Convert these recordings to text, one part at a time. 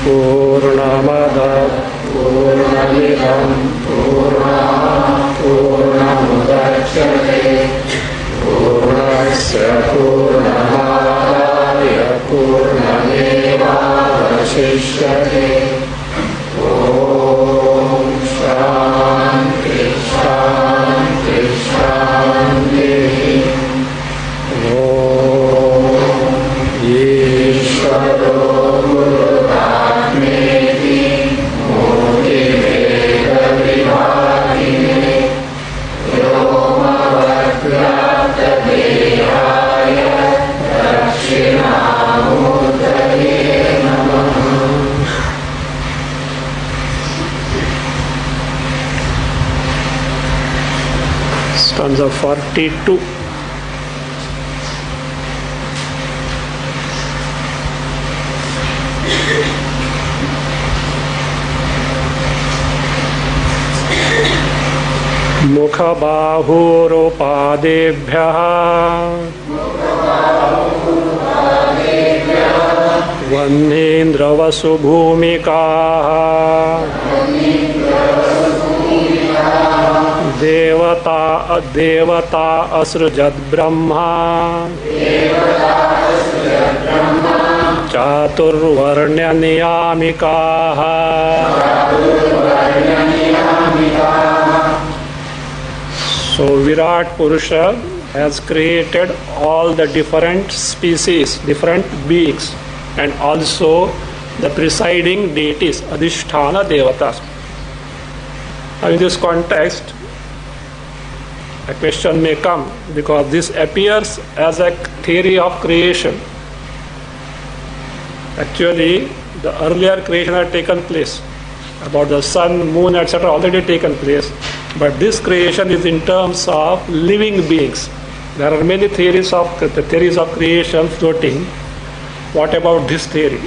Purnamada Purnamidam Purnat Purnamudachyate Purnasya Purnamadaya Purnamevavashishyate. Om Shanti Shanti Shanti. Om Ishvaro Gururatmeti Murtiveda Vibhagine Vyomavakrata Dehaya Dakshinamurtaye Namaha. Stanza 42. मुखबाहुरोपादेभ्यः वह्नीन्द्रवसुभूमिकाः देवता असृजद्ब्रह्मा चातुर्वर्ण्यनियामिकाः. So Virat Purusha has created all the different species, different beings, and also the presiding deities, Adhisthana Devatas. Now in this context, a question may come, because this appears as a theory of creation. Actually, the earlier creation had taken place, about the sun, moon, etc. already taken place. But this creation is in terms of living beings. There are many theories of creation floating. What about this theory?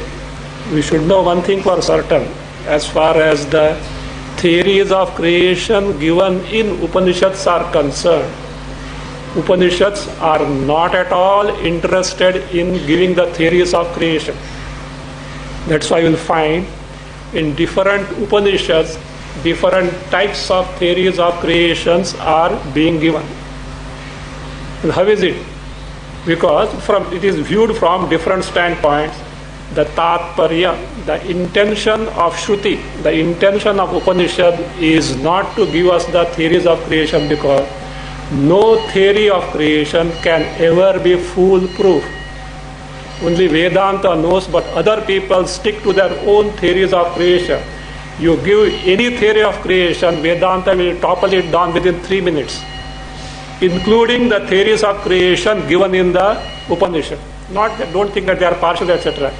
We should know one thing for certain. As far as the theories of creation given in Upanishads are concerned, Upanishads are not at all interested in giving the theories of creation. That's why you will find in different Upanishads, different types of theories of creations are being given. And how is it? Because it is viewed from different standpoints. The Tatparya, the intention of Shruti, the intention of Upanishad is not to give us the theories of creation, because no theory of creation can ever be foolproof. Only Vedanta knows, but other people stick to their own theories of creation. You give any theory of creation, Vedanta will topple it down within 3 minutes, including the theories of creation given in the Upanishad. Not that, don't think that they are partial, etc.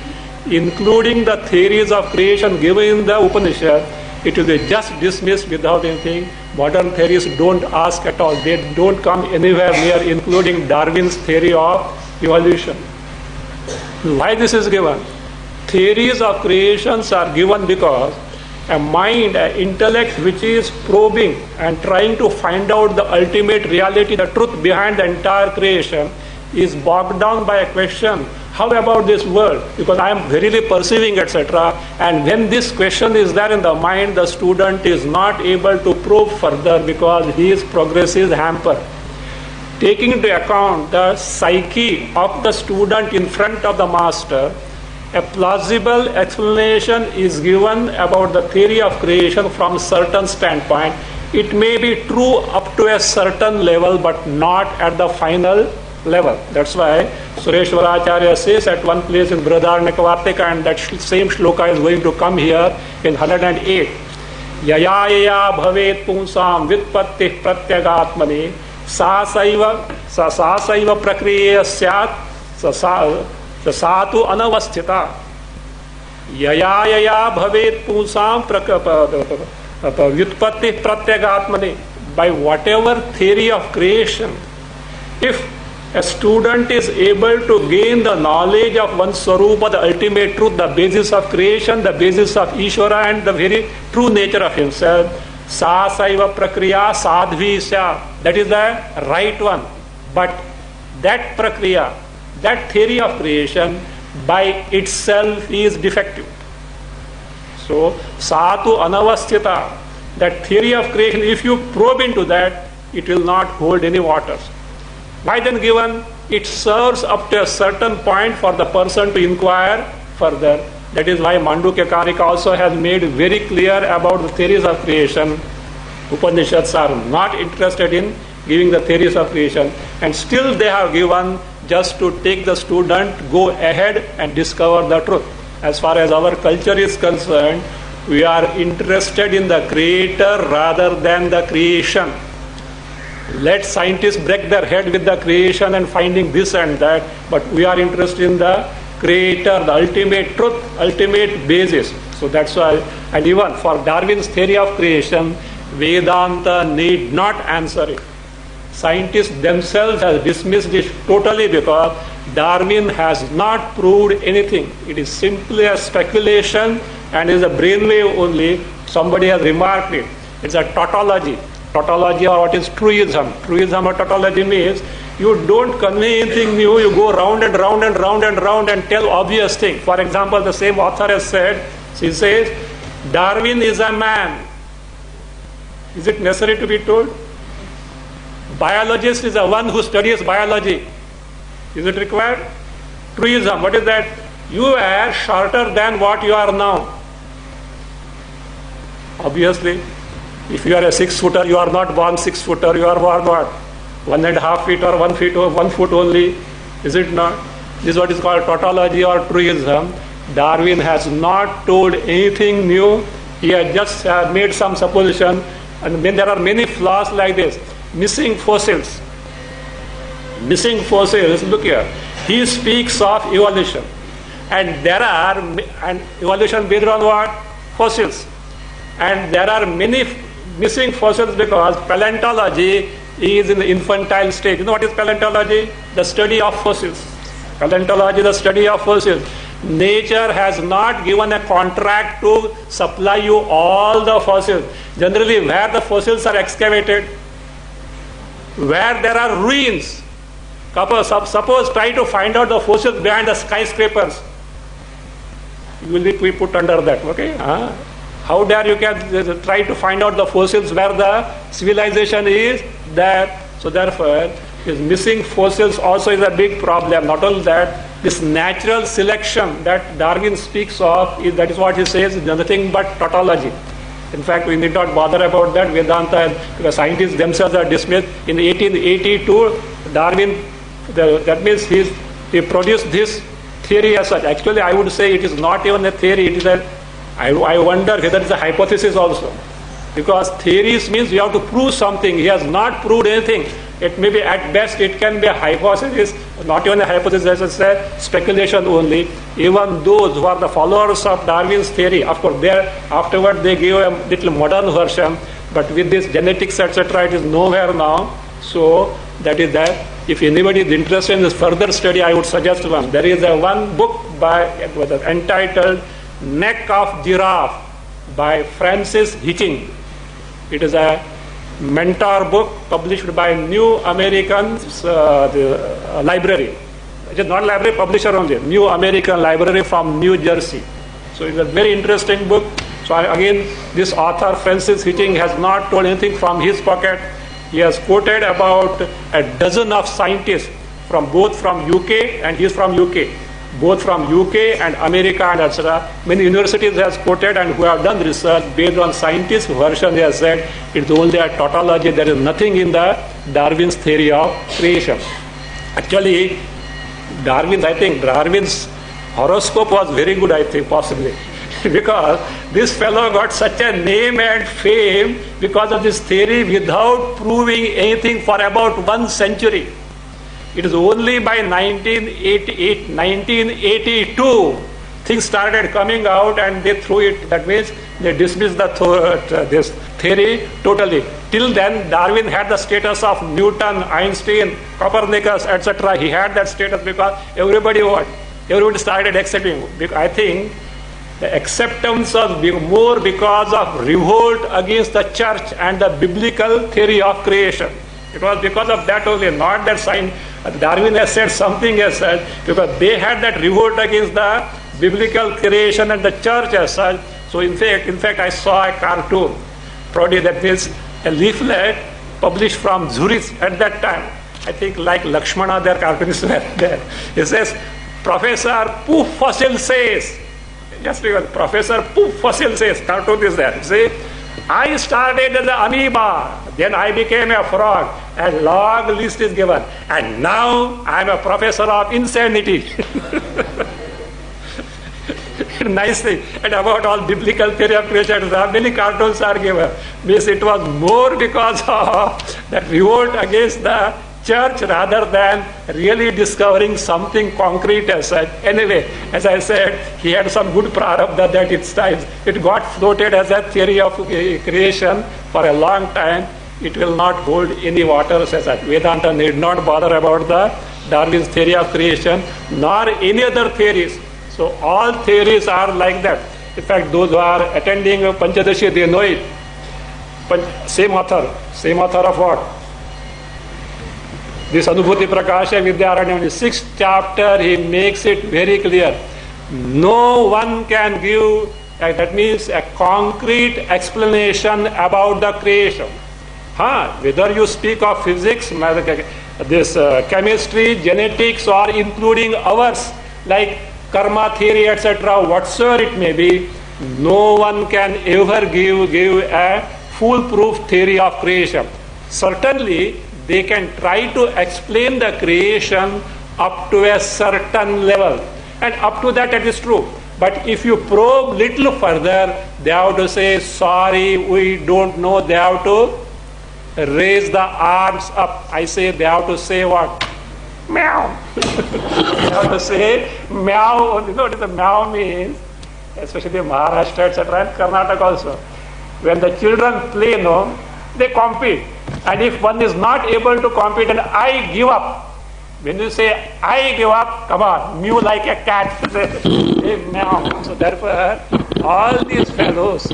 Including the theories of creation given in the Upanishad, it will be just dismissed without anything. Modern theories don't ask at all. They don't come anywhere near including Darwin's theory of evolution. Why this is given? Theories of creations are given because a mind, an intellect which is probing and trying to find out the ultimate reality, the truth behind the entire creation, is bogged down by a question, how about this world? Because I am verily perceiving, etc. And when this question is there in the mind, the student is not able to probe further because his progress is hampered. Taking into account the psyche of the student in front of the master, a plausible explanation is given about the theory of creation from a certain standpoint. It may be true up to a certain level, but not at the final level. That's why Sureshwaracharya says at one place in Brihadaranyaka, and that same shloka is going to come here in 108. Yaya yaya bhavet punsam vitpattih pratyagatmane sasaiva prakriya syat satu anavasthita. Yaya yaya bhavet punsam vitpattih pratyagatmane. By whatever theory of creation, if a student is able to gain the knowledge of one Swarupa, the ultimate truth, the basis of creation, the basis of Ishvara, and the very true nature of himself, sa saiva prakriya sadhvi sya, that is the right one. But that prakriya, that theory of creation by itself is defective. So, satu anavasthita, that theory of creation, if you probe into that, it will not hold any waters. Why then given? It serves up to a certain point for the person to inquire further. That is why Mandukya Karika also has made very clear about the theories of creation. Upanishads are not interested in giving the theories of creation, and still they have given just to take the student, go ahead and discover the truth. As far as our culture is concerned, we are interested in the creator rather than the creation. Let scientists break their head with the creation and finding this and that, but we are interested in the creator, the ultimate truth, ultimate basis. So that's why, and even for Darwin's theory of creation, Vedanta need not answer it. Scientists themselves have dismissed it totally because Darwin has not proved anything. It is simply a speculation and is a brainwave only. Somebody has remarked it. It's a tautology. Tautology, or what is truism. Truism or tautology means you don't convey anything new, you go round and round and round and round and tell obvious things. For example, the same author has said, she says, Darwin is a man. Is it necessary to be told? Biologist is the one who studies biology. Is it required? Truism, what is that? You are shorter than what you are now. Obviously, if you are a 6-footer, you are not born 6-footer, you are born what? 1.5 feet or 1 feet or 1 foot only. Is it not? This is what is called tautology or truism. Darwin has not told anything new. He has just made some supposition. And then there are many flaws like this. Missing fossils. Missing fossils, look here. He speaks of evolution. And there are, and evolution based on what? Fossils. And there are many missing fossils because paleontology is in the infantile stage. You know what is paleontology? The study of fossils. Paleontology, the study of fossils. Nature has not given a contract to supply you all the fossils. Generally, where the fossils are excavated, where there are ruins, suppose try to find out the fossils behind the skyscrapers. You will be put under that, okay? How dare you can try to find out the fossils where the civilization is there. So therefore, this missing fossils also is a big problem. Not only that, this natural selection that Darwin speaks of, that is what he says, is nothing but tautology. In fact, we need not bother about that. Vedanta, because scientists themselves are dismissed. In 1882, Darwin, that means he produced this theory as such. Actually, I would say it is not even a theory. It is I wonder whether it is a hypothesis also. Because theories means you have to prove something. He has not proved anything. It may be, at best, it can be a hypothesis, not even a hypothesis, as I said, speculation only. Even those who are the followers of Darwin's theory, of course, afterward they give a little modern version, but with this genetics, etc., it is nowhere now. So that is that. If anybody is interested in this further study, I would suggest one. There is one book entitled Neck of Giraffe by Francis Hitching. It is a mentor book published by New American Library. It is not library, publisher only. New American Library from New Jersey. So it is a very interesting book. So again, this author Francis Hitching has not told anything from his pocket. He has quoted about a dozen of scientists both from UK, and he is from UK. Both from UK and America and etc. Many universities has quoted and who have done research based on scientists' version. They have said it's only a tautology. There is nothing in the Darwin's theory of creation. Actually, I think Darwin's horoscope was very good, I think, possibly. Because this fellow got such a name and fame because of this theory without proving anything for about 1 century. It is only by 1982 things started coming out and they threw it. That means they dismissed this theory totally. Till then, Darwin had the status of Newton, Einstein, Copernicus, etc. He had that status because everybody started accepting. I think the acceptance was more because of revolt against the church and the biblical theory of creation. It was because of that only, not that Darwin has said something as such, because they had that revolt against the biblical creation and the church as such. So in fact, I saw a cartoon, probably that means a leaflet published from Zurich at that time. I think like Lakshmana, their cartoonists were there. It says, Professor Poof Fossil says, just remember, Professor Poof Fossil says, cartoon is there. See, I started as an amoeba, then I became a frog, and long list is given. And now I am a professor of insanity. Nice thing. And about all biblical theory of creation, many cartoons are given. Means it was more because of that revolt against the church rather than really discovering something concrete as such. Anyway, as I said, he had some good prarabdha that it got floated as a theory of creation for a long time. It will not hold any water as such. Vedanta need not bother about the Darwin's theory of creation nor any other theories. So all theories are like that. In fact, those who are attending Panchadashi, they know it. Same author of what? This Anubhuti Prakasha Vidya, in the 6th chapter, he makes it very clear. No one can give, that means a concrete explanation about the creation. Whether you speak of physics, this chemistry, genetics, or including ours, like karma theory, etc., whatsoever it may be, no one can ever give a foolproof theory of creation. Certainly, they can try to explain the creation up to a certain level, and up to that is true. But if you probe little further, they have to say, sorry, we don't know. They have to raise the arms up. I say they have to say what? Meow. They have to say meow. You know what the meow means? Especially Maharashtra, etc., and Karnataka also. When the children play, they compete. And if one is not able to compete and I give up, when you say I give up, come on, mew like a cat. Say, meow. So therefore, all these fellows,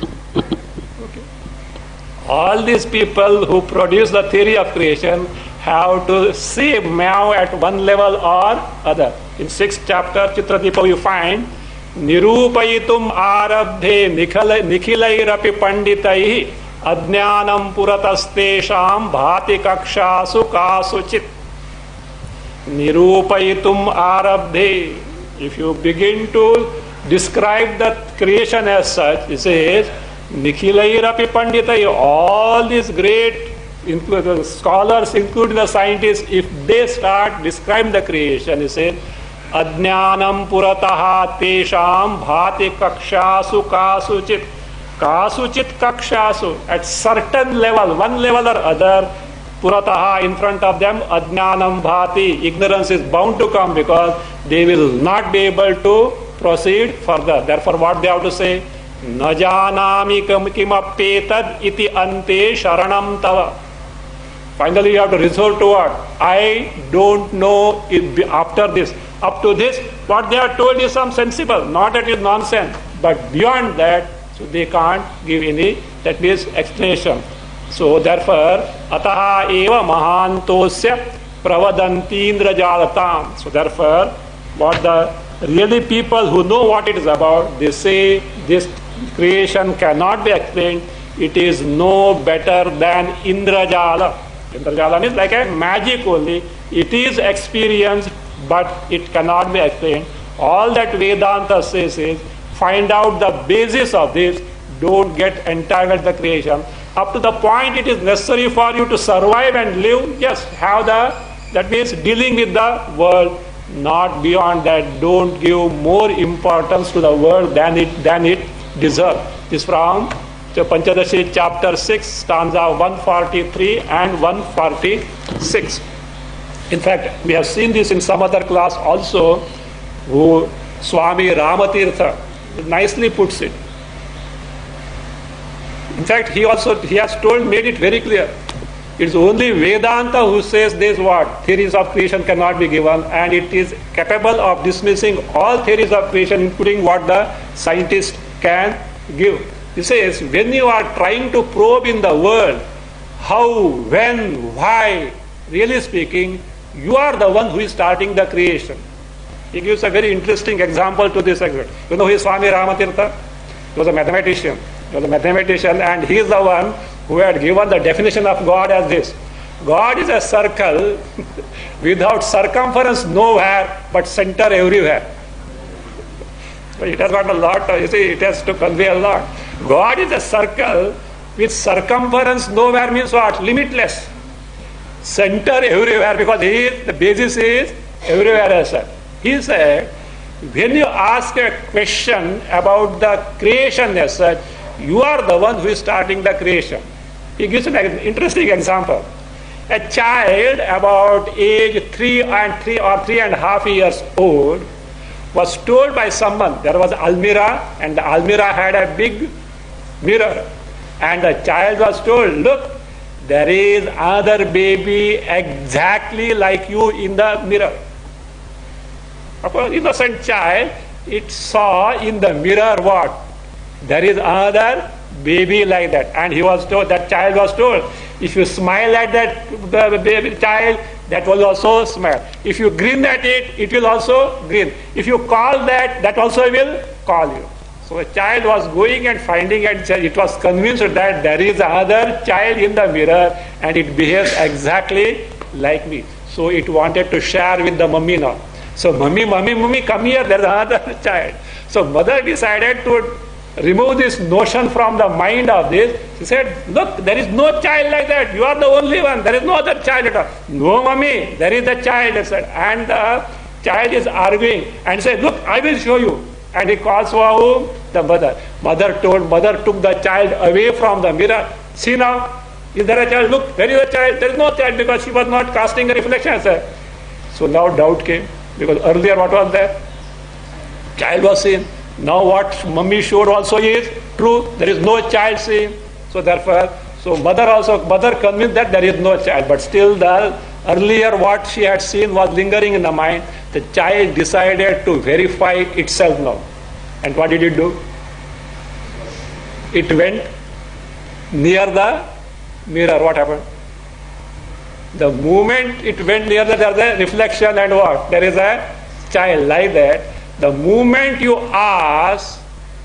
all these people who produce the theory of creation have to say meow at one level or other. In 6th chapter, Chitradipa, you find, Nirupayitum arabdhe nikhilairapi panditaihi Adnyanam puratastesham bhati kakshasu kasuchit. Nirupayitum arabdhe. If you begin to describe the creation as such, it says, Nikhilairapi panditai, all these great scholars, including the scientists, if they start describing the creation, it says, Adnyanam purataha tesham bhati kakshasu kasuchit. Kasuchit kakshasu, at certain level, one level or other, purataha, in front of them, adnyanam bhati, ignorance is bound to come because they will not be able to proceed further. Therefore, what they have to say? Na janami kimapetad iti ante sharanam tava. Finally, you have to resort to what? I don't know if after this. Up to this, what they are told is some sensible, not that it is nonsense. But beyond that, so they can't give any, that means, explanation. So therefore, ataha eva mahantosya pravadanti indrajalatam. So therefore, what the really people who know what it is about, they say this creation cannot be explained. It is no better than indrajala. Indrajala is like a magic only. It is experienced, but it cannot be explained. All that Vedanta says is, find out the basis of this, don't get entangled in the creation. Up to the point it is necessary for you to survive and live, yes, have that means dealing with the world. Not beyond that, don't give more importance to the world than it deserves. This from Panchadashi chapter 6, stanza 143 and 146. In fact, we have seen this in some other class also, who Swami Ramatirtha nicely puts it. In fact, he has made it very clear. It's only Vedanta who says this what? Theories of creation cannot be given, and it is capable of dismissing all theories of creation, including what the scientist can give. He says, when you are trying to probe in the world, how, when, why, really speaking, you are the one who is starting the creation. He gives a very interesting example to this example. You know who is Swami Ramatirtha? He was a mathematician. And he is the one who had given the definition of God as this. God is a circle without circumference nowhere but center everywhere. It has got a lot, you see, it has to convey a lot. God is a circle with circumference nowhere means what? Limitless. Center everywhere, because the basis is everywhere as such. He said, when you ask a question about the creation as such, you are the one who is starting the creation. He gives an interesting example. A child about age 3 or 3.5 years old was told by someone there was almirah, and the almirah had a big mirror, and the child was told, look, there is another baby exactly like you in the mirror. Of course, innocent child, it saw in the mirror what? There is another baby like that. And he was told, that child was told, if you smile at that the baby child, that will also smile. If you grin at it, it will also grin. If you call that, that also will call you. So a child was going and finding, and it was convinced that there is another child in the mirror and it behaves exactly like me. So it wanted to share with the mummy now. So mummy, come here, there is another child. So mother decided to remove this notion from the mind of this. She said, look, there is no child like that. You are the only one. There is no other child at all. No, mummy, there is the child. And the child is arguing and said, look, I will show you. And he calls for whom? The mother. Mother took the child away from the mirror. See now, is there a child? Look, there is a child. There is no child, because she was not casting a reflection. So now doubt came, because earlier what was there? Child was seen. Now what mummy showed also is true. There is no child seen. So therefore, mother convinced that there is no child. But still the earlier what she had seen was lingering in the mind. The child decided to verify itself now. And what did it do? It went near the mirror. What happened? The moment it went near there is a reflection, and what? There is a child like that. The moment you ask,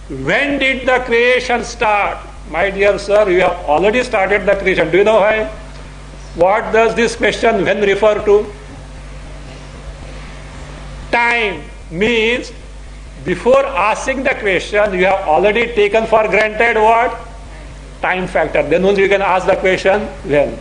when did the creation start? My dear sir, you have already started the creation. Do you know why? What does this question when refer to? Time means before asking the question, you have already taken for granted what? Time factor. Then only you can ask the question when.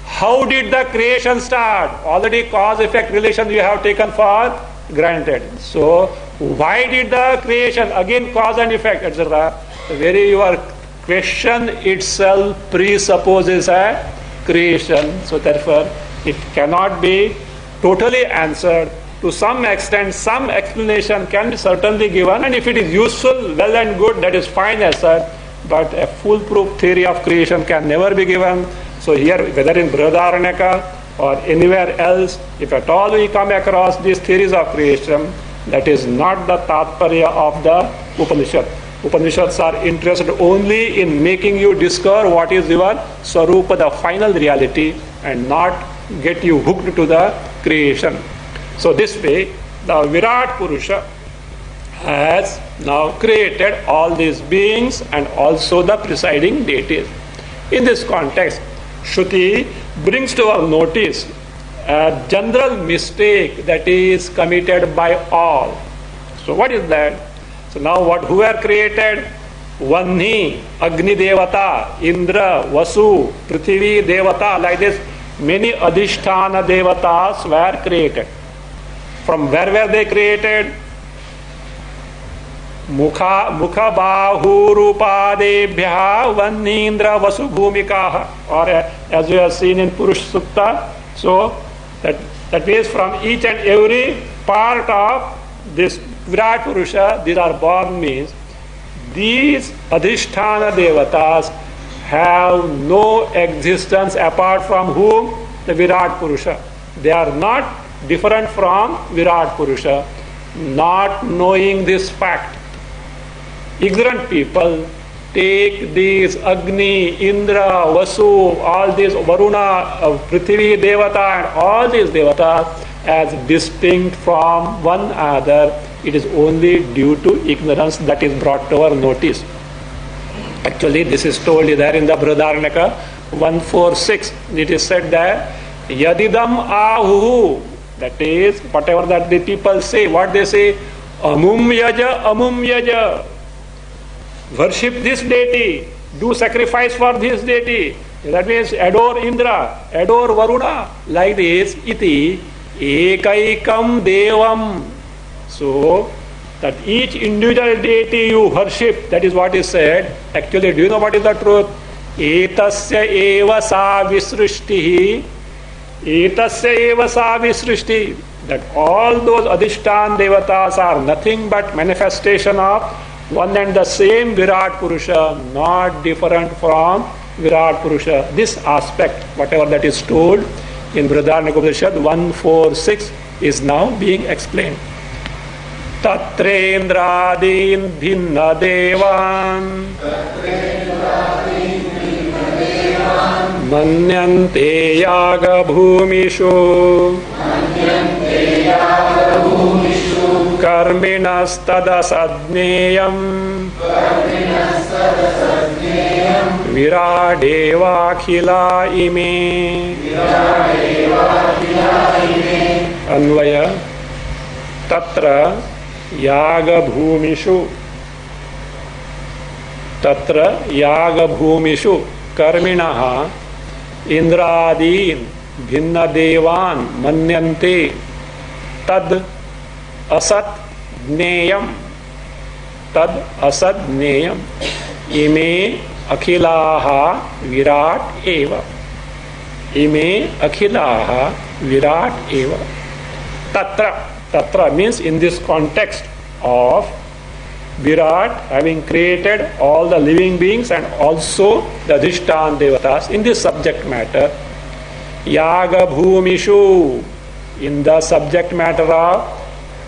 How did the creation start? Already cause-effect relation you have taken for granted. So why did the creation, again cause and effect, etc. Very your question itself presupposes a creation. So therefore it cannot be totally answered. To some extent, some explanation can be certainly given, and if it is useful, well and good, that is fine as such. But a foolproof theory of creation can never be given. So here, whether in Brihadaranyaka or anywhere else, if at all we come across these theories of creation, that is not the tatparya of the Upanishad. Upanishads are interested only in making you discover what is your Swarupa, the final reality, and not get you hooked to the creation. So this way, the Virat Purusha has now created all these beings and also the presiding deities. In this context, Shruti brings to our notice a general mistake that is committed by all. So what is that? So now who are created? Vanni, Agni Devata, Indra, Vasu, Prithvi Devata, like this, many Adhisthana Devatas were created. From where were they created? Mukha Bahu Rupadebhya Vanindra Vasu Bhumikaha, or as we have seen in Purush Sukta. So that means from each and every part of this Virat Purusha, these are born, means these Adhisthana Devatas have no existence apart from whom? The Virat Purusha. They are not different from Virat Purusha. Not knowing this fact, ignorant people take these Agni, Indra, Vasu, all these Varuna, Prithvi, Devata, and all these Devatas as distinct from one another, it is only due to ignorance that is brought to our notice. Actually, this is told there in the Brihadaranyaka 146. It is said that Yadidam Ahu, that is, whatever that the people say, what they say, Amum Yaja, worship this deity, do sacrifice for this deity. That means adore Indra, adore Varuna. Like this, iti ekaikam devam. So, that each individual deity you worship, that is what is said. Actually, do you know what is the truth? Etasya eva sa visrishtihi. Etasya eva sa visrishti. That all those Adhishtan Devatas are nothing but manifestation of one and the same Virat Purusha, not different from Virat Purusha. This aspect, whatever that is told in Brihadaranyaka Upanishad 146, is now being explained. Tatrendradin bhinna devan manyante yaga bhumishu karminastadasadneyam viradeva ime. Anvaya tatra yaga bhumishu karminaha indradin bhinna devan manyante tad asat neyam ime akhilaha virat eva. Tatra means in this context of Virat having created all the living beings and also the Adhishtan Devatas, in this subject matter, Yaga Bhumishu, in the subject matter of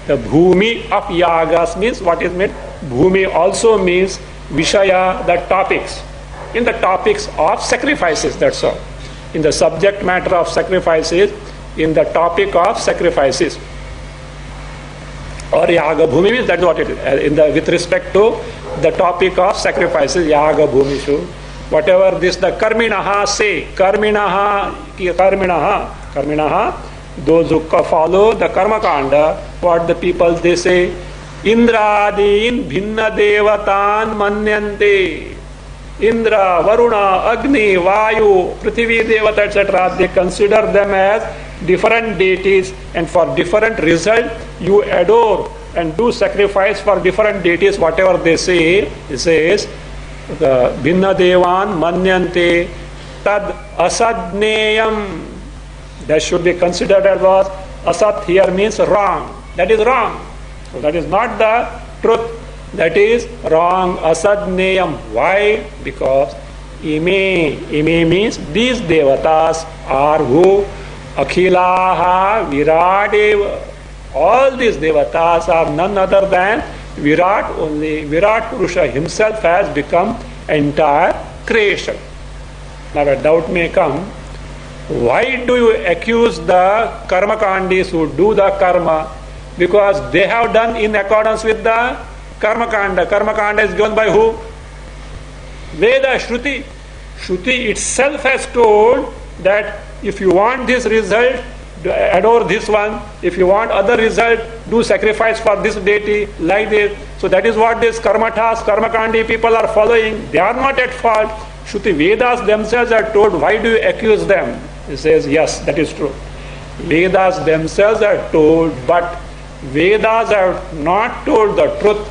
the Bhumi of Yagas means what is meant? Bhumi also means Vishaya, the topics. In the topics of sacrifices, that's all. In the subject matter of sacrifices, in the topic of sacrifices. Or Yaga Bhumi means that's what it is. With respect to the topic of sacrifices, Yaga Bhumishu. Whatever this the Karminaha say, Karminaha, those who follow the Karma Kanda, what the people they say, Indradin bhinna devatan manyante. Indra, Varuna, Agni, Vayu, Prithvi Devata, etc. They consider them as different deities, and for different result you adore and do sacrifice for different deities. Whatever they say, it says the Bhinna Devan Manyante Tad Asadneyam. That should be considered as was. Asat here means wrong. That is wrong. So that is not the truth. That is wrong. Asadneyam. Why? Because Ime means these devatas are who? Akhilaha Viradeva. All these devatas are none other than Virat only. Virat Purusha himself has become entire creation. Now a doubt may come, why do you accuse the karma kandis who do the karma? Because they have done in accordance with the karma kanda. Karma kanda is given by who? Veda, Shruti. Shruti itself has told that if you want this result, adore this one. If you want other result, do sacrifice for this deity, like this. So that is what these karmatas, karmakandi people are following. They are not at fault. Shruti Vedas themselves are told, why do you accuse them? He says, yes, that is true. Vedas themselves are told, but Vedas have not told the truth,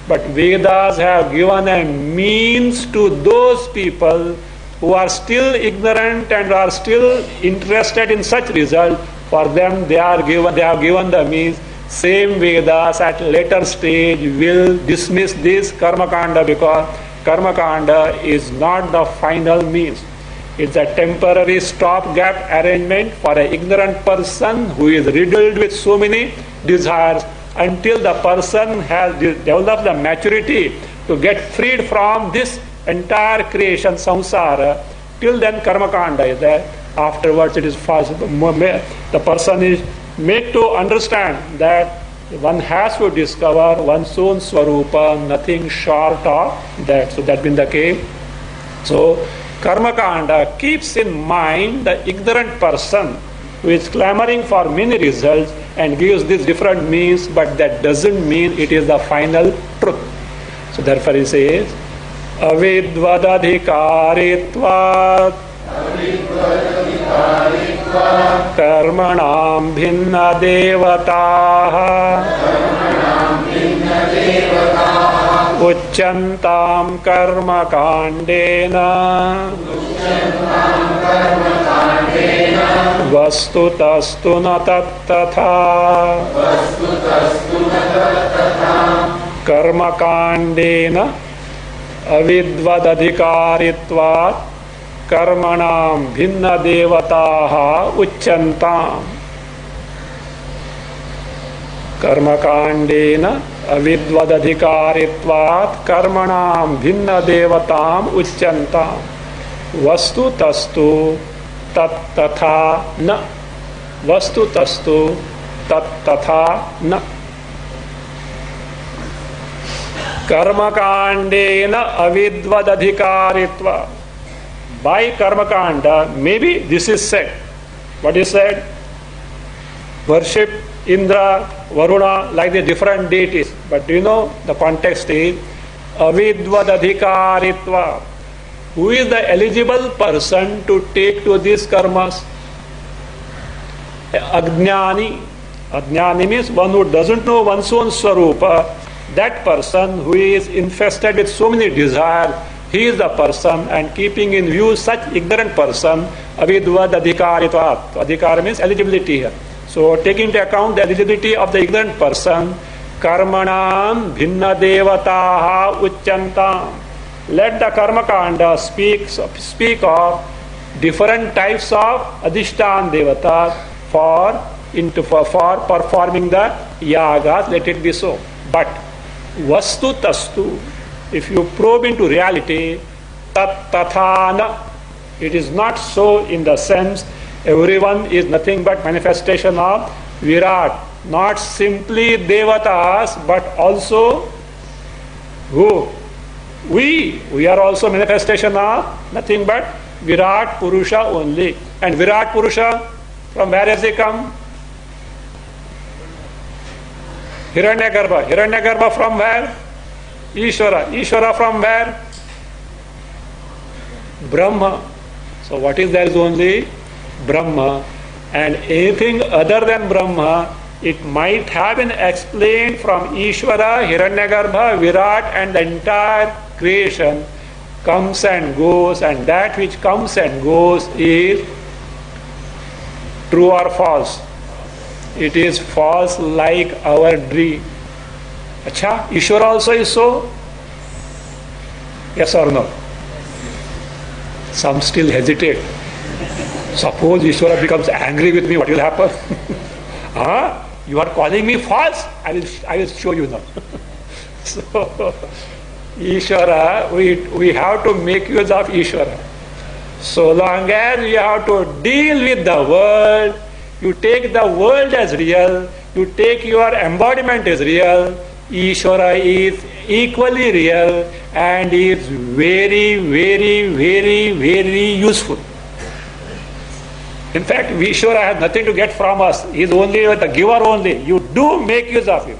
but Vedas have given a means to those people who are still ignorant and are still interested in such result. For them, they have given the means. Same Vedas at later stage will dismiss this karma kanda, because karma kanda is not the final means. It's a temporary stopgap arrangement for an ignorant person who is riddled with so many desires, until the person has developed the maturity to get freed from this entire creation, samsara, till then karma kanda is there. Afterwards it is false. The person is made to understand that one has to discover one's own swarupa, nothing short of that. So that being the case. So karma kanda keeps in mind the ignorant person who is clamoring for many results and gives these different means, but that doesn't mean it is the final truth. So therefore he says, avidvadadhikaritvat karmanam bhinna devataha uchyantam karma kandena vastutastu na tattatha karma kandena avidvadadhikaritvat karmanam bhinna devataha uchyantam. Karma kandena avidvadadhikaritvat karmanam bhinna devatam uchyantam. Vastu tastu tat tatha na. Vastu tastu tat tatha na. Karma kandena avidvadadhikaritva. By karma kanda, maybe this is said. What is said? Worship Indra, Varuna, like the different deities. But do you know the context is avidvadadhikaritva. Who is the eligible person to take to these karmas? Ajnani. Ajnani means one who doesn't know one's own swarupa. That person who is infested with so many desires, he is the person, and keeping in view such ignorant person, avidvad adhikaritvat. Adhikar means eligibility here. So taking into account the eligibility of the ignorant person, karmanam bhinna devataha uchyantam. Let the karma kanda speak of different types of adhishtan devatas for performing the yagas. Let it be so. But vastu tastu, if you probe into reality, tat tathana, it is not so in the sense everyone is nothing but manifestation of Virat. Not simply devatas, but also who? We are also manifestation of nothing but Virat Purusha only. And Virat Purusha, from where has he come? Hiranyagarbha. Hiranyagarbha from where? Ishvara. Ishvara from where? Brahma. So what is there is only Brahma. And anything other than Brahma, it might have been explained from Ishvara, Hiranyagarbha, Virat, and the entire creation comes and goes, and that which comes and goes is true or false. It is false like our dream. Acha, Ishvara also is so? Yes or no? Some still hesitate. Suppose Ishvara becomes angry with me, what will happen? Huh? You are calling me false? I will show you now. So, Ishvara, we have to make use of Ishvara. So long as we have to deal with the world, you take the world as real, you take your embodiment as real, Ishvara is equally real and is very, very, very, very useful. In fact, Ishvara has nothing to get from us. He is only the giver only. You do make use of him.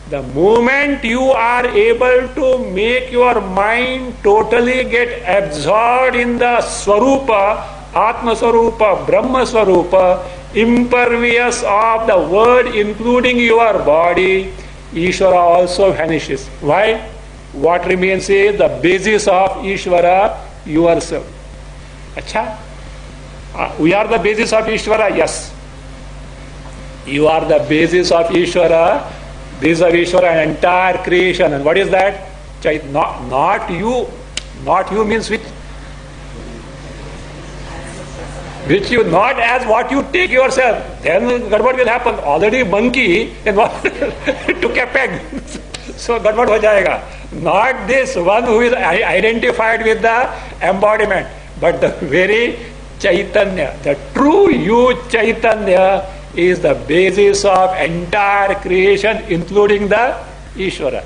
The moment you are able to make your mind totally get absorbed in the Swarupa, Atma Swarupa, Brahma Swarupa, impervious of the world including your body, Ishvara also vanishes. Why? What remains is the basis of Ishvara, yourself. Acha? We are the basis of Ishvara, yes. You are the basis of Ishvara, basis of Ishvara and entire creation. And what is that? Not you. Not you means which you, not as what you take yourself. Then what will happen? Already monkey and what took a peg. So Gadbad ho jayega. Not this one who is identified with the embodiment, but the very Chaitanya, the true you Chaitanya is the basis of entire creation, including the Ishvara.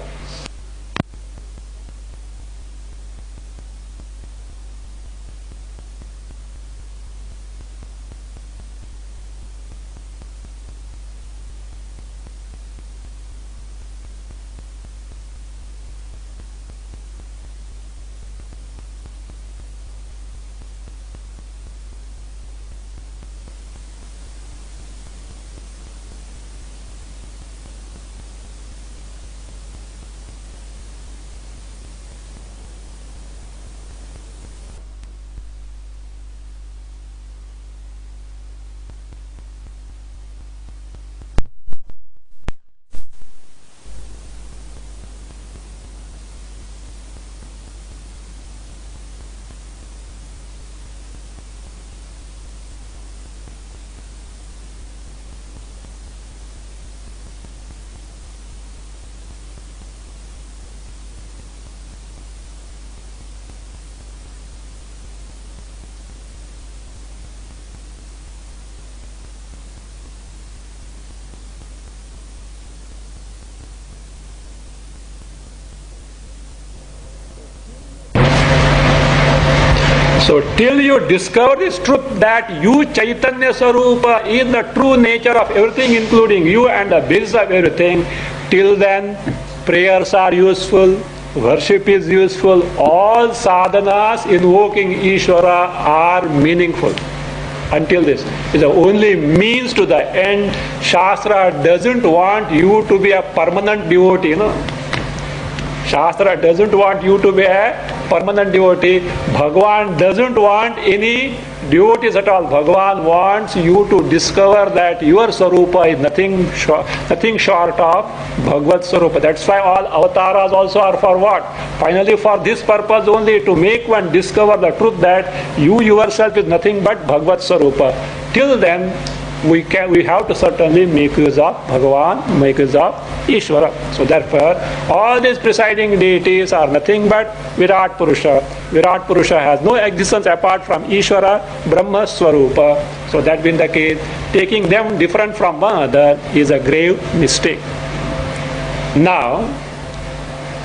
So till you discover this truth that you Chaitanya Sarupa is the true nature of everything, including you, and the basis of everything, till then prayers are useful, worship is useful, all sadhanas invoking Ishvara are meaningful. Until this is the only means to the end. Shastra doesn't want you to be a permanent devotee, Shastra doesn't want you to be a permanent devotee. Bhagavan doesn't want any devotees at all. Bhagavan wants you to discover that your Sarupa is nothing short of Bhagavad Sarupa. That's why all avatars also are for what? Finally for this purpose only, to make one discover the truth that you yourself is nothing but Bhagavad Sarupa. Till then, we have to certainly make use of Bhagavan, make use of Ishvara. So therefore, all these presiding deities are nothing but Virat Purusha. Virat Purusha has no existence apart from Ishvara, Brahma Swarupa. So that being the case, taking them different from one another is a grave mistake. Now,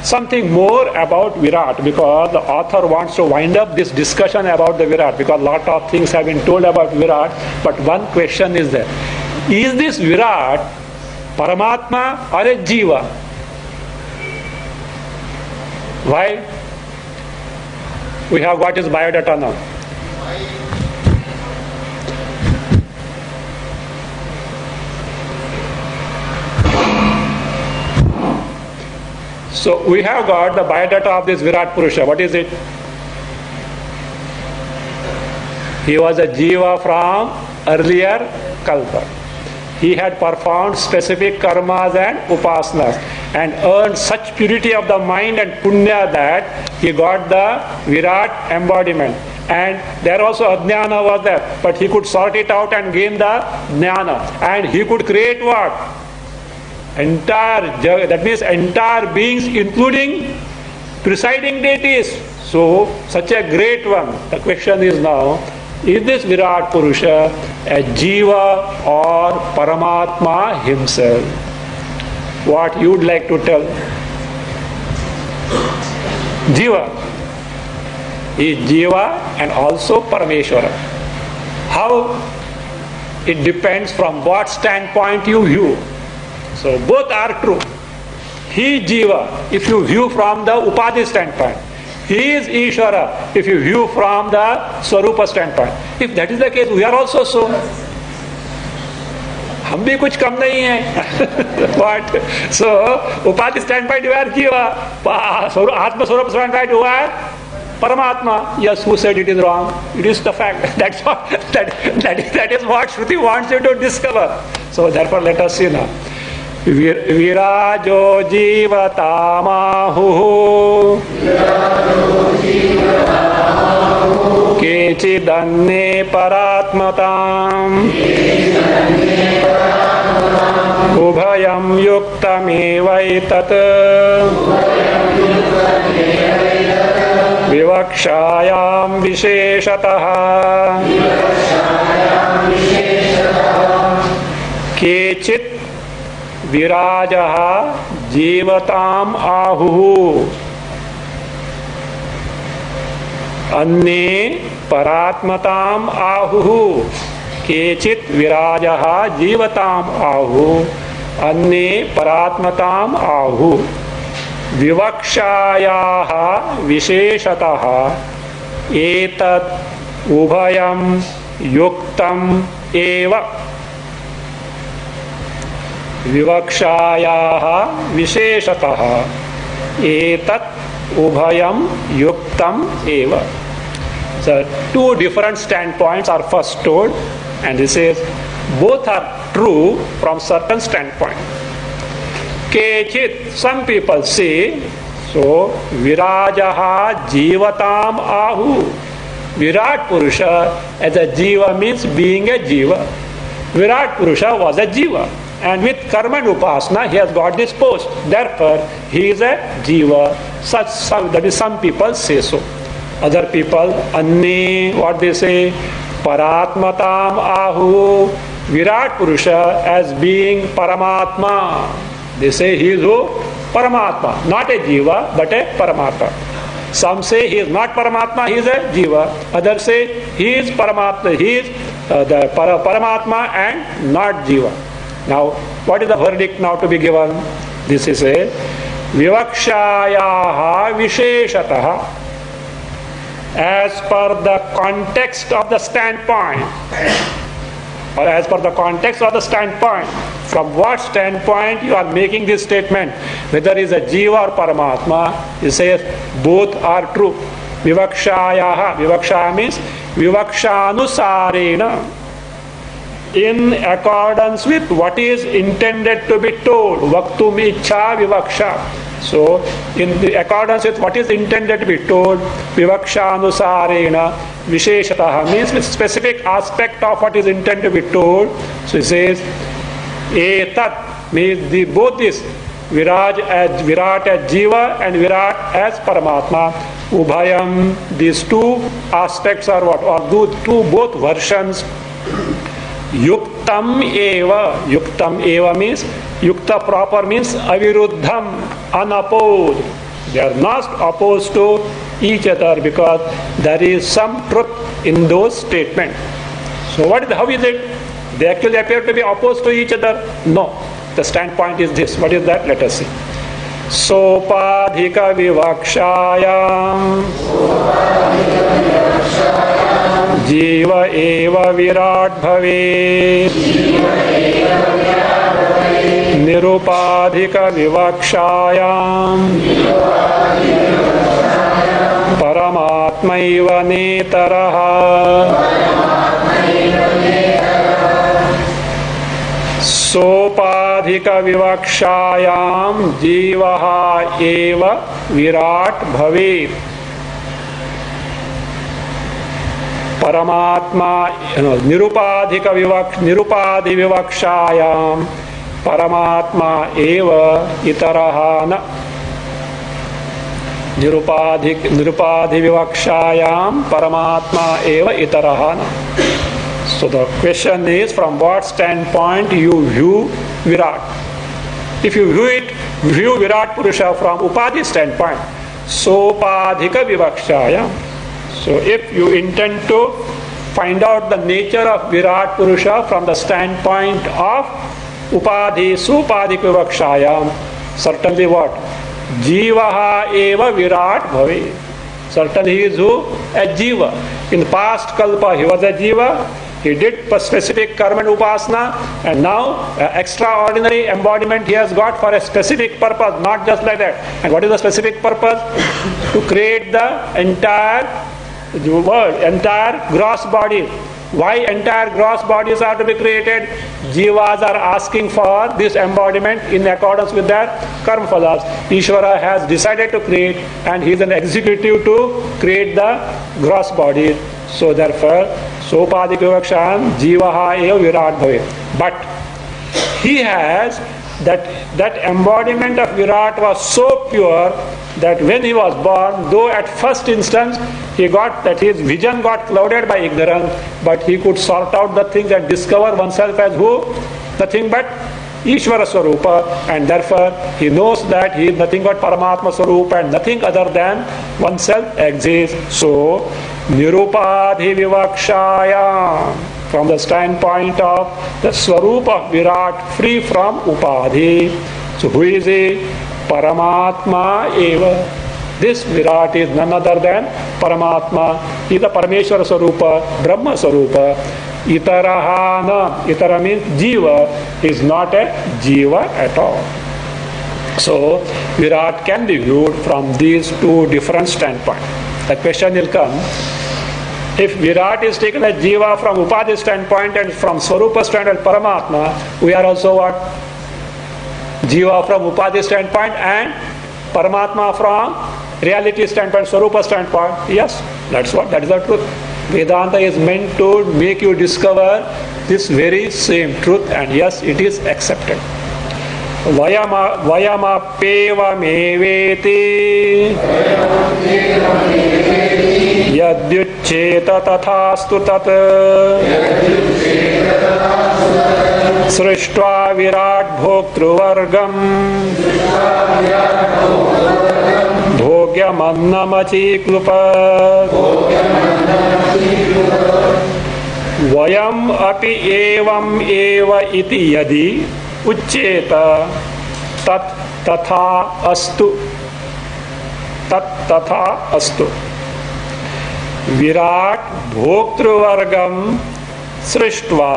something more about Virat, because the author wants to wind up this discussion about the Virat, because a lot of things have been told about Virat, but one question is there. Is this Virat Paramatma or a Jiva? Why? We have got his biodata now. So we have got the biodata of this Virat Purusha. What is it? He was a Jiva from earlier Kalpa. He had performed specific karmas and upasanas and earned such purity of the mind and punya that he got the Virat embodiment. And there also Ajnana was there, but he could sort it out and gain the Jnana. And he could create what? Entire Jagad, that means entire beings, including presiding deities. So, such a great one. The question is now, is this Virat Purusha a Jiva or Paramatma himself? What you would like to tell? Jiva. He is Jiva and also Parameshwara. How? It depends from what standpoint you view. So both are true. He is Jiva if you view from the Upadhi standpoint. He is Ishvara if you view from the Swarupa standpoint. If that is the case, we are also so. हम भी कुछ कम नहीं है. What? So Upadhi standpoint you are Jiva. Atma Swarupa standpoint you are Paramatma. Yes, who said it is wrong? It is the fact. That's what, that is what Shruti wants you to discover. So therefore let us see now. Virajo jivatamahu kechidanne paratmatam Ubhayam yuktamevaitat Vivakshayam visheshataha Kechit virajaha jivatam ahuhu अन्ये परात्मताम आहुः केचित् विराजः जीवताम आहुः अन्ये परात्मताम आहुः विवक्षायाः विशेषतः एतत् उभयं युक्तम् एव विवक्षायाः विशेषतः एतत् ubhayam yuktam eva. So two different standpoints are first told, and he says both are true from certain standpoint. Kechit, some people say, so virajaha jivatam ahu. Virat Purusha as a jiva means being a jiva. Virat Purusha was a jiva. And with karma and upasana, he has got this post. Therefore, he is a jiva. That is, some people say so. Other people, anne, what they say, paratmatam ahu, Virat Purusha as being Paramatma. They say he is who? Paramatma. Not a jiva, but a Paramatma. Some say he is not Paramatma, he is a jiva. Others say he is Paramatma, he is the Paramatma and not jiva. Now, what is the verdict now to be given? This is a Vivakshayaha Visheshataha. As per the context of the standpoint, or as per the context of the standpoint, from what standpoint you are making this statement, whether it is a jiva or Paramatma, he says both are true. Vivakshayaha. Vivaksha means Vivakshanusarena. In accordance with what is intended to be told. Vaktum ichha vivaksha. So, in accordance with what is intended to be told, vivakshanusarena visheshataha means with specific aspect of what is intended to be told. So, he says, etat means both this, Virat as jiva and Virat as Paramatma. Ubhayam, these two aspects are what? Or both versions. Yuktam eva. Yuktam eva means, yukta proper means aviruddham, unopposed. They are not opposed to each other because there is some truth in those statements. So how is it? They actually appear to be opposed to each other? No. The standpoint is this. What is that? Let us see. Sopadhika vivakshayam Jiva eva virat bhavet Nirupadhika vivakshayam Paramatmaiva netaraha Sopadhika vivakshayam Jivaha eva virat bhavet Paramatma nirupadhi vivakshayam Paramatma eva itarahana nirupadhi vivakshayam Paramatma eva itarahana. So the question is, from what standpoint you view Virat? If you view Virat Purusha from Upadhi standpoint, Sopadhika vivakshayam. So if you intend to find out the nature of Virat Purusha from the standpoint of Upadhi, Supadhi Vivakshayam, certainly what? Jivaha eva Virat bhave. Certainly he is who? A jiva. In the past kalpa he was a jiva. He did specific karma and upasana, and now extraordinary embodiment he has got for a specific purpose, not just like that. And what is the specific purpose? To create the entire world, entire gross body. Why entire gross bodies are to be created? Jivas are asking for this embodiment in accordance with their karma phalas. Ishvara has decided to create, and he is an executive to create the gross body. So therefore, Sopadhika Vivakshayam Jivaha eva Virat bhave. But he has that embodiment of Virat was so pure that when he was born, though at first instance he got that his vision got clouded by ignorance, but he could sort out the things and discover oneself as who? Nothing but Ishvara Swarupa, and therefore he knows that he is nothing but Paramatma Swarupa and nothing other than oneself exists. So, Nirupadhi Vivakshaya, from the standpoint of the Swarupa of Virat, free from Upadhi. So, who is he? Paramatma Eva. This Virat is none other than Paramatma. He is the Parameshwara Swarupa, Brahma Swarupa. Itarahana, Itara means Jiva, is not a Jiva at all. So, Virat can be viewed from these two different standpoints. The question will come, if Virat is taken as Jiva from Upadhi standpoint and from Swarupa standpoint Paramatma, we are also what? Jiva from Upadhi standpoint and Paramatma from reality standpoint, Swarupa standpoint. Yes, that is the truth. Vedanta is meant to make you discover this very same truth, and yes, it is accepted. Vayamapeva meveti yadyuccheta tathastu tat srishtva virat bhoktruvargam bhogyamannamachiklupat vayam api evam eva iti yadi uchcheta tat tatha astu virat bhoktruvargam srishtva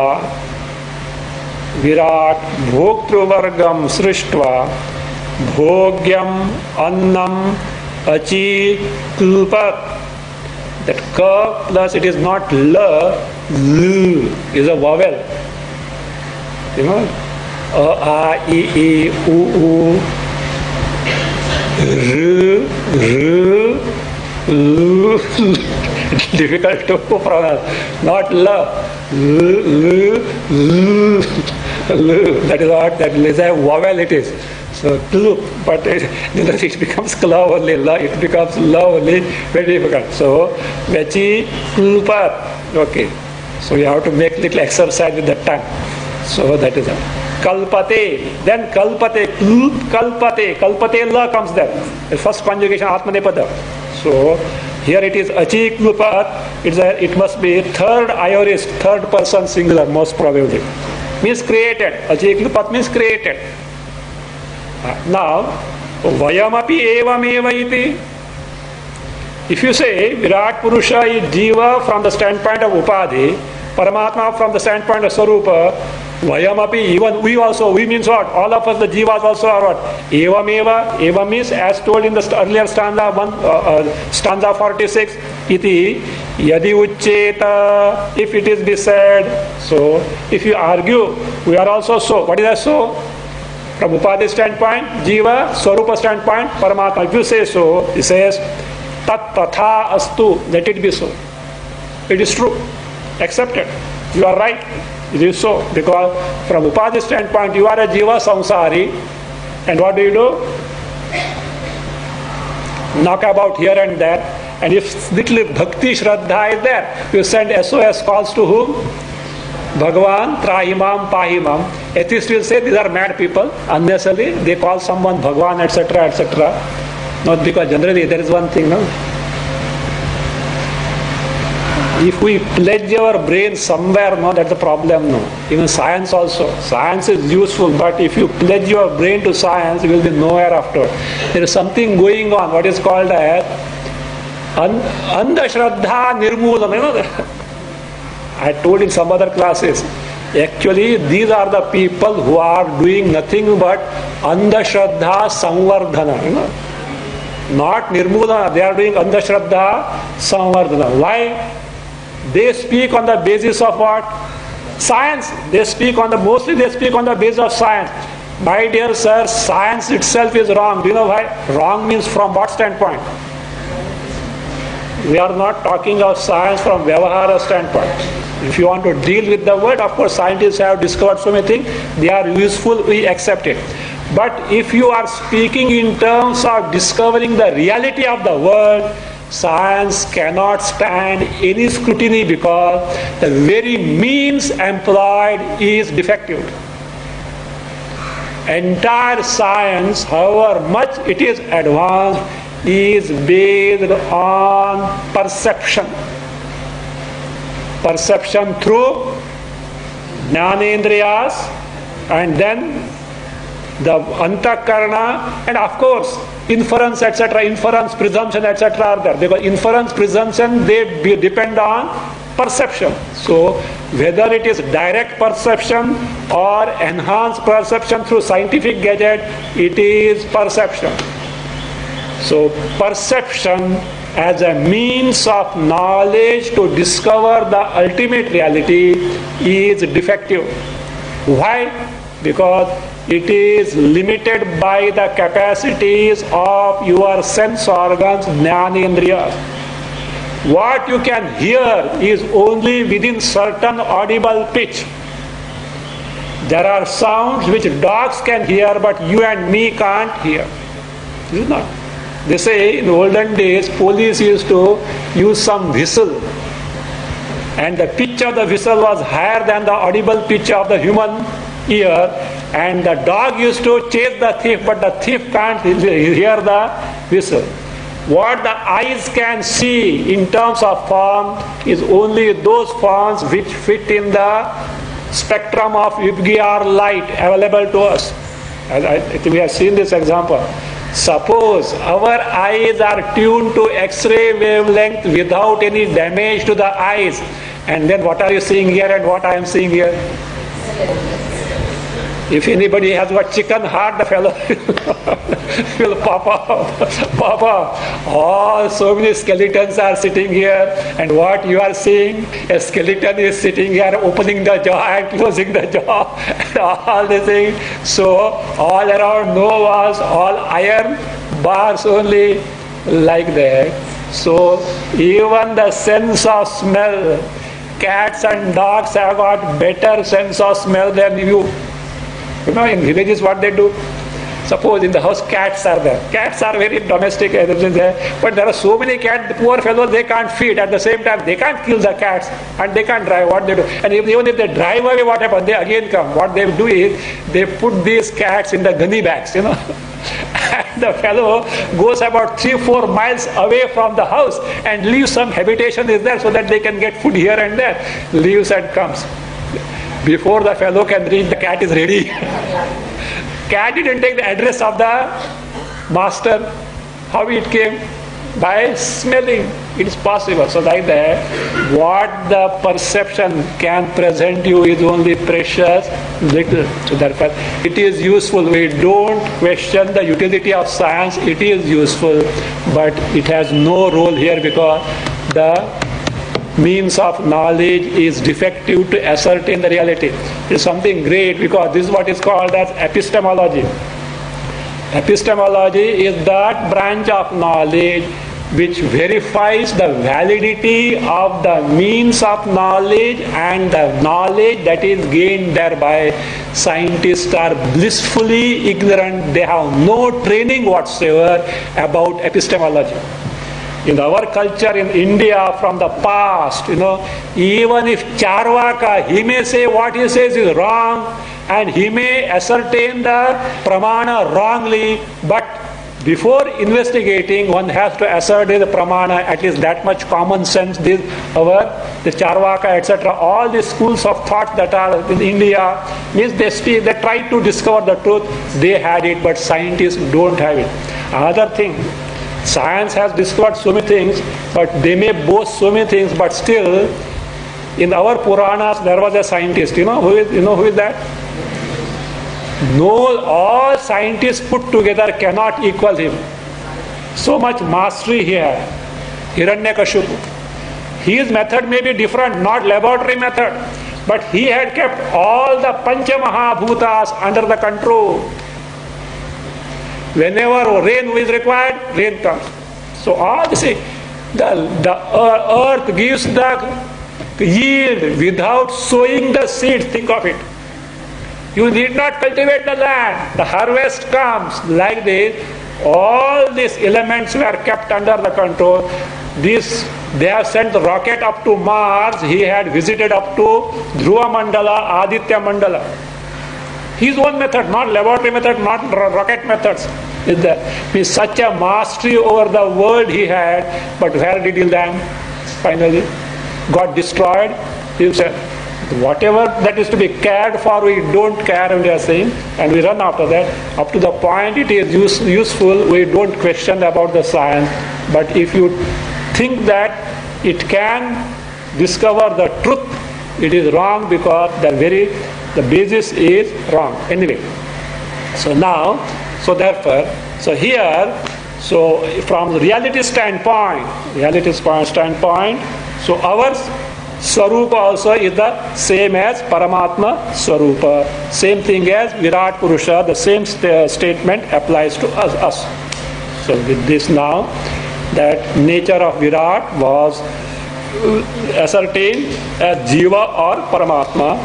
bhogyam annam achiklupat. That ka plus it is not la, l is a vowel. You know, a, I, u, r, difficult to pronounce. Not la, l. That is what, that is a vowel it is. So, but it becomes kla only, la, it becomes la only, very difficult. So, vachi, kulpat. Okay. So, you have to make little exercise with the tongue. So, that is it. Kalpate. Then kalpate, kalpate la comes there. The first conjugation, atmanepada. So, here it is achi klupat. It must be third aorist, third person singular, most probably. Means created. Achi klupat means created. Now, vayamapi evam eva iti. If you say Virat Purusha is Jiva from the standpoint of Upadhi, Paramatma from the standpoint of Swarupa, vayamapi, even we also, we means what? All of us, the Jivas also are what? Evam eva, eva means as told in the earlier stanza, stanza 46, iti, yadi uchcheta, if it is be said. So, if you argue, we are also so. What is that so? From Upadhi standpoint, Jiva, Swarupa standpoint, Paramatma. If you say so, he says, Tat tatha astu, let it be so. It is true. Accepted. You are right. It is so. Because from Upadhi standpoint, you are a Jiva samsari. And what do? Knock about here and there. And if little bhakti shraddha is there, you send SOS calls to whom? Bhagavan, Trahimam, Pahimam. Atheists will say these are mad people. Unnecessarily, they call someone Bhagavan, etc., etc. Not because generally there is one thing, no? If we pledge our brain somewhere, no, that's the problem, no. Even science also. Science is useful, but if you pledge your brain to science, you will be nowhere after. There is something going on, what is called as Andhashraddha Nirmoolam, you know. I told in some other classes, actually these are the people who are doing nothing but Andhashraddha Samvardhana, you know. Not Nirmulana, they are doing Andhashraddha Samvardhana. Why? They speak on the basis of what? Science. Mostly they speak on the basis of science. My dear sir, science itself is wrong. Do you know why? Wrong means from what standpoint? We are not talking of science from Vyavahara standpoint. If you want to deal with the world, of course scientists have discovered so many things, they are useful, we accept it. But if you are speaking in terms of discovering the reality of the world, science cannot stand any scrutiny because the very means employed is defective. Entire science, however much it is advanced, is based on perception. Perception through jnanendriyas, and then the antakarana, and of course inference, etc., inference, presumption, etc. are there. Because inference, presumption, they depend on perception. So whether it is direct perception or enhanced perception through scientific gadget, it is perception. So perception as a means of knowledge to discover the ultimate reality is defective. Why? Because it is limited by the capacities of your sense organs, jnanendriyas. What you can hear is only within certain audible pitch. There are sounds which dogs can hear, but you and me can't hear. Is it not? They say in olden days, police used to use some whistle, and the pitch of the whistle was higher than the audible pitch of the human ear, and the dog used to chase the thief, but the thief can't hear the whistle. What the eyes can see in terms of form is only those forms which fit in the spectrum of VIDYA or light available to us. I think we have seen this example. Suppose our eyes are tuned to X-ray wavelength without any damage to the eyes, and then what are you seeing here and what I am seeing here? If anybody has got chicken heart, the fellow will pop up. Oh, so many skeletons are sitting here, and what you are seeing, a skeleton is sitting here opening the jaw and closing the jaw, and all the things. So all around no walls, all iron bars only, like that. So even the sense of smell, cats and dogs have got better sense of smell than you. You know, in villages what they do? Suppose in the house cats are there. Cats are very domestic, but there are so many cats, the poor fellows, they can't feed. At the same time, they can't kill the cats and they can't drive. What they do? And even if they drive away, what happens? They again come. What they do is, they put these cats in the gunny bags, And the fellow goes about 3-4 miles away from the house and leaves some habitation is there so that they can get food here and there. Leaves and comes. Before the fellow can reach, the cat is ready. Cat didn't take the address of the master. How it came? By smelling. It is possible. So like that, what the perception can present you is only precious little. So therefore, it is useful. We don't question the utility of science. It is useful, but it has no role here because the means of knowledge is defective to ascertain the reality. It is something great because this is what is called as epistemology. Epistemology is that branch of knowledge which verifies the validity of the means of knowledge and the knowledge that is gained thereby. Scientists are blissfully ignorant. They have no training whatsoever about epistemology. In our culture in India from the past, even if Charvaka, he may say what he says is wrong and he may ascertain the pramana wrongly, but before investigating, one has to ascertain the pramana, at least that much common sense. The Charvaka, etc., all the schools of thought that are in India, means they try to discover the truth. They had it, but scientists don't have it. Another thing, science has discovered so many things, but they may boast so many things, but still, in our Puranas, there was a scientist. You know who is that? No, all scientists put together cannot equal him. So much mastery he had. Hiranyakashipu. His method may be different, not laboratory method, but he had kept all the Pancha Mahabhutas under the control. Whenever rain is required, rain comes. So all this, The earth gives the yield without sowing the seed. Think of it. You need not cultivate the land. The harvest comes like this. All these elements were kept under the control. They have sent the rocket up to Mars. He had visited up to Dhruva Mandala, Aditya Mandala. His own method, not laboratory method, not rocket methods. Is there? Means such a mastery over the world he had, but where did he land? Finally, got destroyed. He said, whatever that is to be cared for, we don't care, and we are saying, and we run after that. Up to the point it is useful, we don't question about the science. But if you think that it can discover the truth, it is wrong, because the basis is wrong. Anyway, so from the reality standpoint, so our Swarupa also is the same as Paramatma Swarupa. Same thing as Virat Purusha, the same statement applies to us. So with this now, that nature of Virat was ascertained as Jiva or Paramatma.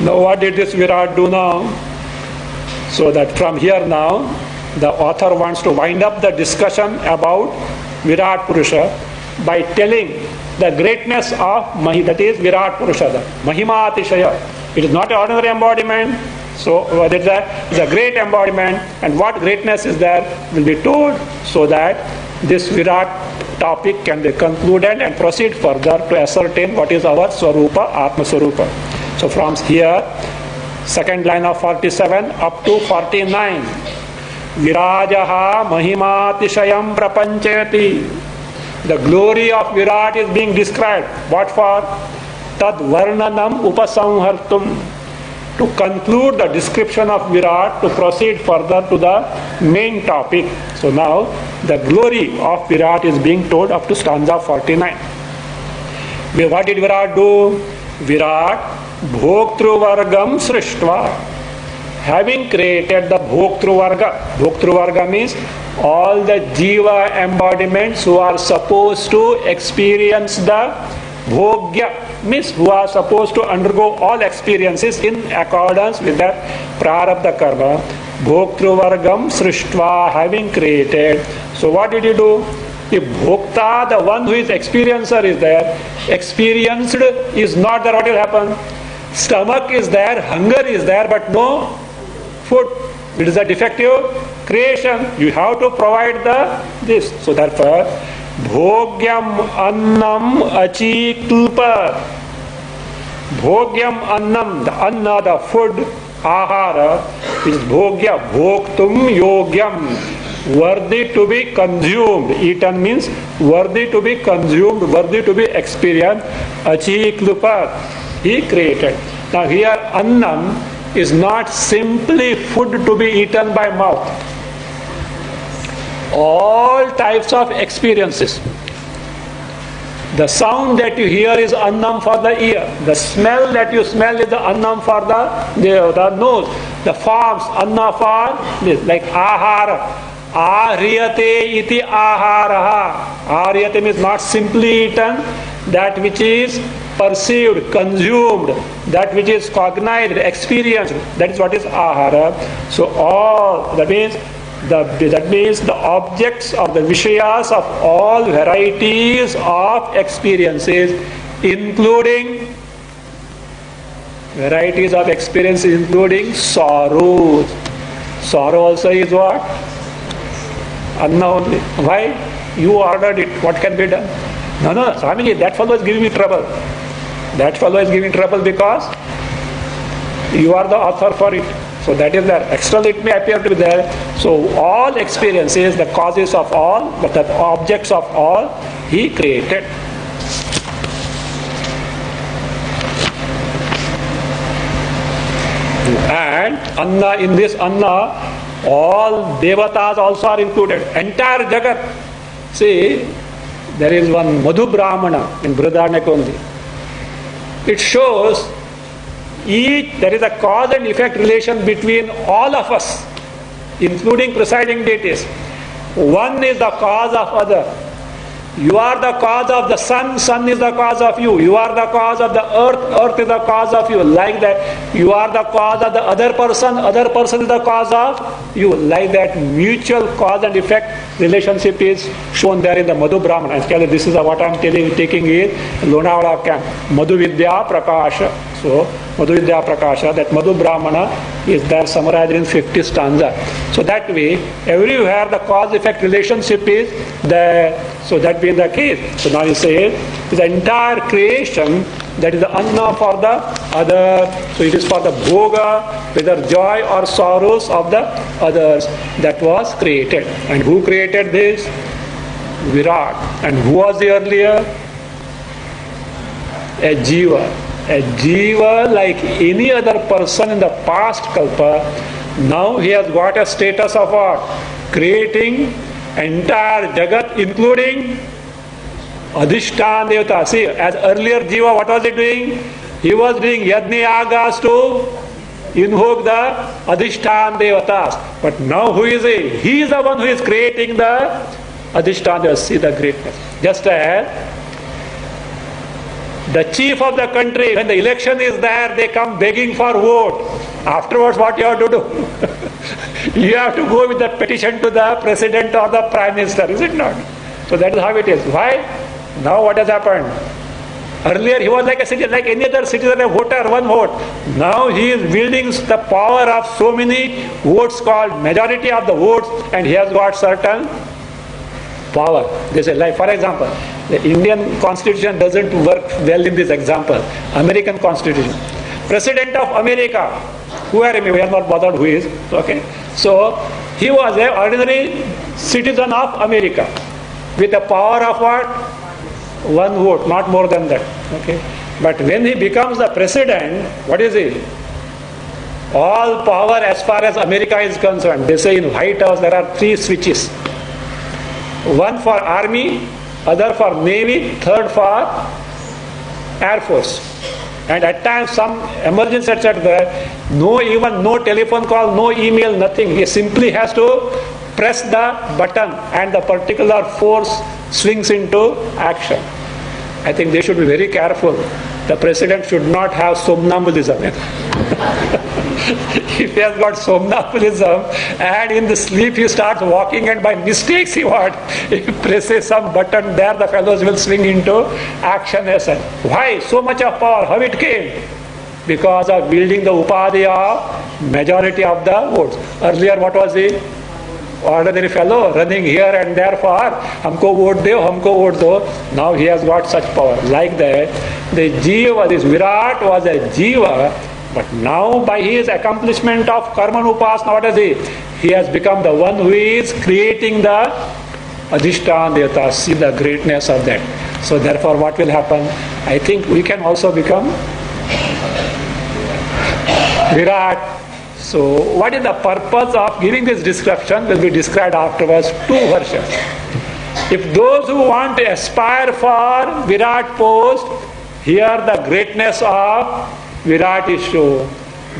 Now what did this Virat do now? So that from here now, the author wants to wind up the discussion about Virat Purusha by telling the greatness of that is Virat Purusha, the Mahima Atishaya. It is not an ordinary embodiment, so it's a great embodiment, and what greatness is there will be told, so that this Virat topic can be concluded and proceed further to ascertain what is our Swarupa, Atma Swarupa. So from here, second line of 47 up to 49, Virajaha Mahimatishayam Prapanchayati. The glory of Virat is being described. What for? Tad Varnanam Upasamhartum. To conclude the description of Virat, to proceed further to the main topic. So now the glory of Virat is being told up to stanza 49. What did Virat do? Virat Bhoktruvargam Srishtva. Having created the Bhoktruvarga means all the Jiva embodiments who are supposed to experience the Bhogya, means who are supposed to undergo all experiences in accordance with the Prarabdha Karma. Bhoktruvargam Srishtva, having created. So what did he do? If Bhokta, the one who is experiencer, is there, experienced is not there, what will happen? Stomach is there, hunger is there, but no food. It is a defective creation. You have to provide this. So therefore, Bhogyam Annam Achiklpa. Bhogyam Annam, the Anna, the food, Ahara, is Bhogya, Bhoktum Yogyam. Worthy to be consumed. Eaten means worthy to be consumed, worthy to be experienced. Achiklpa, he created. Now here Annam is not simply food to be eaten by mouth. All types of experiences. The sound that you hear is Annam for the ear. The smell that you smell is the Annam for the nose. The forms, Anna for this, like Ahara. Ahriyate iti aharaha. Ahriyate means not simply eaten, that which is perceived, consumed, that which is cognized, experienced. That is what is ahara. So all that means the objects or the vishayas of all varieties of experiences, including sorrow. Sorrow also is what? Anna only. Why? You ordered it. What can be done? No, Swamiji, that fellow is giving me trouble. That fellow is giving trouble because you are the author for it. So that is there. Externally it may appear to be there. So all experiences, the causes of all, but the objects of all, he created. And Anna, in this Anna, all devatas also are included. Entire Jagat. See, there is one Madhu Brahmana in Brihadaranyaka only. It shows there is a cause and effect relation between all of us, including presiding deities. One is the cause of other. You are the cause of the sun, sun is the cause of you. You are the cause of the earth, earth is the cause of you. Like that, you are the cause of the other person is the cause of you. Like that, mutual cause and effect relationship is shown there in the Madhu Brahmana. Actually, this is what I am taking in Lonavala camp. Madhu Vidya Prakasha. So, Madhu Vidya Prakasha, that Madhu Brahmana is there summarized in 50 stanza. So that way, everywhere the cause-effect relationship is there. So that being the case. So now you say, the entire creation, that is the anna for the other. So it is for the bhoga, whether joy or sorrows of the others, that was created. And who created this? Virat. And who was the earlier? A jiva. A jiva, like any other person in the past kalpa, now he has got a status of what? Creating entire jagat, including Adhishtan Devata. See, as earlier jiva, what was he doing? He was doing yajna yagas to invoke the Adhishtan Devatas. But now who is he? He is the one who is creating the Adhishtan Devatas. See the greatness. Just as the chief of the country, when the election is there, they come begging for vote. Afterwards, what you have to do? You have to go with the petition to the president or the prime minister, is it not? So that is how it is. Why? Now what has happened? Earlier he was like a citizen, like any other citizen, a voter, one vote. Now he is wielding the power of so many votes called majority of the votes, and he has got certain power. They say, like for example, the Indian constitution doesn't work well in this example. American constitution. President of America, who are we are not bothered who is, okay. So he was an ordinary citizen of America with the power of what? One vote, not more than that. Okay. But when he becomes the president, what is he? All power as far as America is concerned. They say in White House there are 3 switches. One for army, other for navy, third for air force. And at times some emergency etc. there, no telephone call, no email, nothing. He simply has to press the button and the particular force swings into action. I think they should be very careful. The president should not have somnambulism. If he has got somnambulism and in the sleep he starts walking and by mistakes he presses some button there, the fellows will swing into action. Why? So much of power. How it came? Because of wielding the upadhi of majority of the votes. Earlier what was he? Ordinary fellow running here and there for humko vote do, humko vote do. Now he has got such power. Like that, the jiva, this Virat was a jiva, but now by his accomplishment of karmanupasana, what is he? He has become the one who is creating the Adhishtan Devata. See the greatness of that. So therefore what will happen? I think we can also become Virat. So what is the purpose of giving this description will be described afterwards, 2 versions. If those who want to aspire for Virat post, here the greatness of Virat is shown.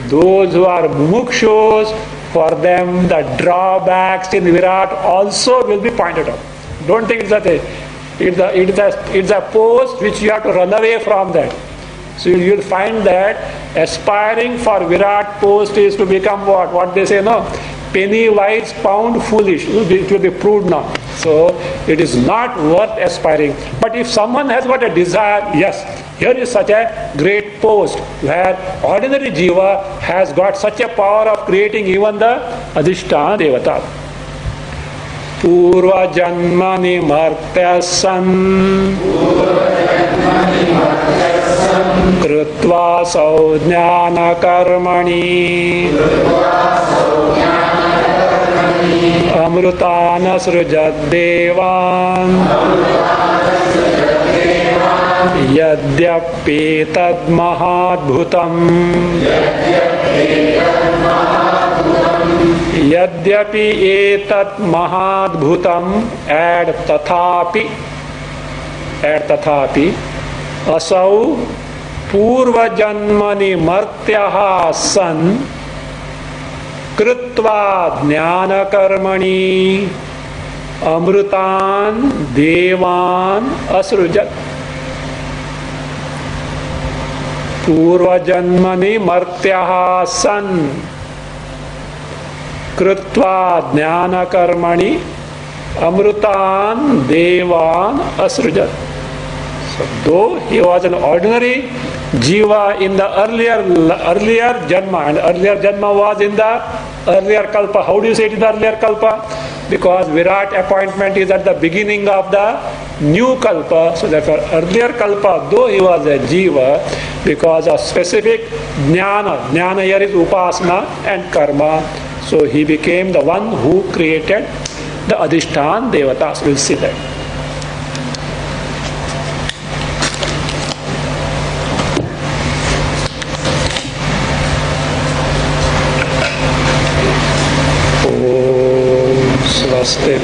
Those who are mumukshus, for them the drawbacks in Virat also will be pointed out. Don't think it's a thing. It's a post which you have to run away from that. So you'll find that aspiring for Virat post is to become what? What they say, no? Penny wise, pound foolish. It will be proved now. So it is not worth aspiring. But if someone has got a desire, yes, here is such a great post where ordinary jiva has got such a power of creating even the Adhishtan Devata. Purva Janmani Martyasan Krutva Saujnana Karmani Amrutana Srujat Devan Yadyapi Tad Mahadbhutam Yadyapi Etat Mahadbhutam add Tathapi Asau Purva Janmani Martyaha San Krutva Jnana Karmani Amrutan Devan Asrujat. Purva Janmani Martyaha San Krutva Jnana Karmani Amrutan Devan Asrujat. So, though he was an ordinary Jiva in the earlier Janma, and earlier Janma was in the earlier Kalpa. How do you say it in the earlier Kalpa? Because Virat appointment is at the beginning of the new Kalpa. So therefore, earlier Kalpa, though he was a Jiva, because of specific Jnana here is Upasana and Karma, so he became the one who created the Adhishtan Devatas. We'll see that. Swasti